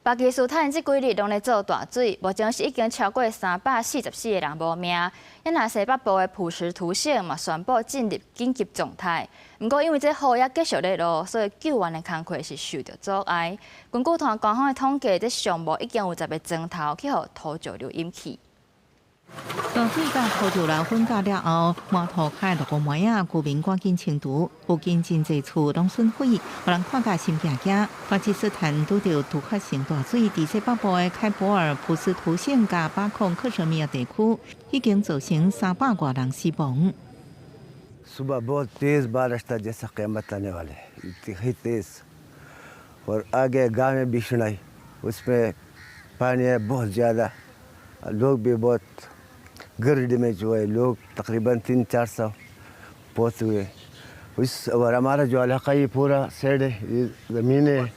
巴基斯坦这几日拢在做大水，目前是已经超过344个人无命。因那西北部的普什图省嘛宣布进入紧急状态。不过因为这雨也继续在落，所以救援的工作是受到阻碍。根据官方的统计，这项目已经有10个钟头去互土石流引起。 大水甲土石流混合了后，满土海落个梅啊，居民赶紧清除。附近真侪厝拢损毁，予人看甲心惊惊。巴基斯坦拄着突发性大水，伫西北部的开普尔、普什图省甲巴孔克什米尔地区，已经造成300多人死亡。 सुबह बहुत तेज बारिश था जैसा क़यामत आने वाले इतनी तेज और आगे गांव में भी सुनाई उसमें पानी है बहुत ज़्यादा लोग भी बहुत गर्द में जो है लोग तकरीबन 300-400 पहुँच हुए और हमारा जो इलाका ये पूरा साइड है ये ज़मीनें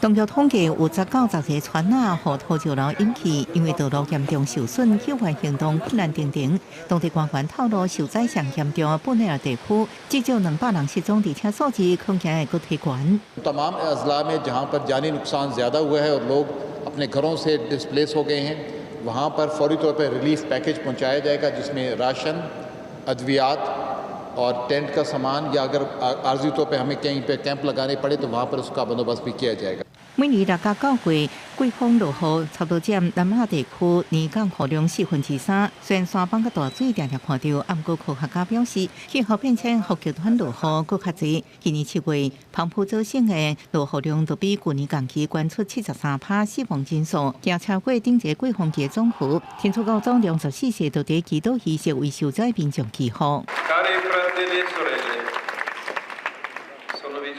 当局统计有19个船啊，和土石流引起，因为道路严重受损，救援行动困难重重。当地官员透露，受灾上严重的布内尔地区，至少200人失踪，而且数字恐惊会佫提悬。तमाम अजला में जहाँ पर जानी नुकसान ज़्यादा हुआ है और लोग अपने घरों से डिस्प्लेस हो गए हैं वहाँ पर फौरी तौर पर रिलीफ पैकेज पहुँचाया जाएगा जिसमें राशन अद्वियात और टेंट का सामान या अगर आर्जी तौर पर हमें कहीं पे कैंप लगाने पड़े तो वहाँ पर उसका बंदोबस्त भी किया जाएगा। 每年6到9月，季风落雨差不多占南亚地区年降雨量3/4。虽然山崩甲大水常常看到，不过科学家表示，气候变迁和极端落雨佫较侪。今年7月，澎湖州省的落雨量就比去年同期悬出73%，死亡人数也超过顶一个季风季总和。天主教总24世就伫祈祷仪式为受灾民众祈福。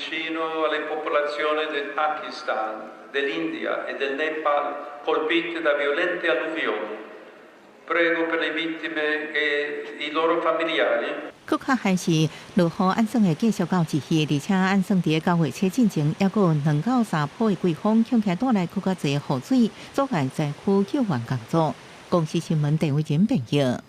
vicino alle popolazioni del Pakistan, dell'India e del Nepal colpite da violente alluvioni. Prego per le vittime e i loro familiari. 更较还是落雨按算会继续到1日，而且按算伫9月初进前，还佫有2到3波的季风，恐起带来更较侪雨水，阻碍灾区救援工作。公司新闻陈伟仁报道。